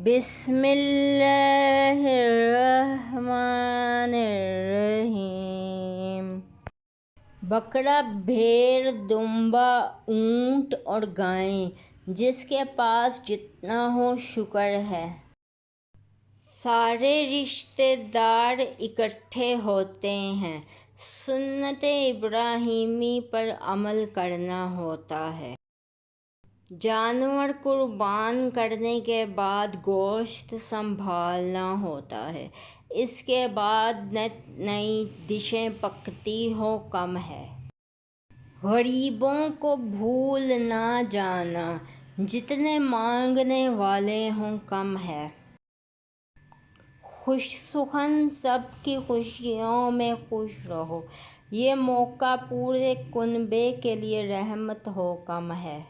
بسم اللہ الرحمن الرحیم۔ بکرا، بھیڑ، دمبا، اونٹ اور گائیں، جس کے پاس جتنا ہو شکر ہے۔ سارے رشتے دار اکٹھے ہوتے ہیں، سنت ابراہیمی پر عمل کرنا ہوتا ہے۔ جانور قربان کرنے کے بعد گوشت سنبھالنا ہوتا ہے، اس کے بعد نئی ڈشیں پکتی ہوں کم ہے۔ غریبوں کو بھول نہ جانا، جتنے مانگنے والے ہوں کم ہے۔ خوش سخن، سب کی خوشیوں میں خوش رہو، یہ موقع پورے کنبے کے لیے رحمت ہو کم ہے۔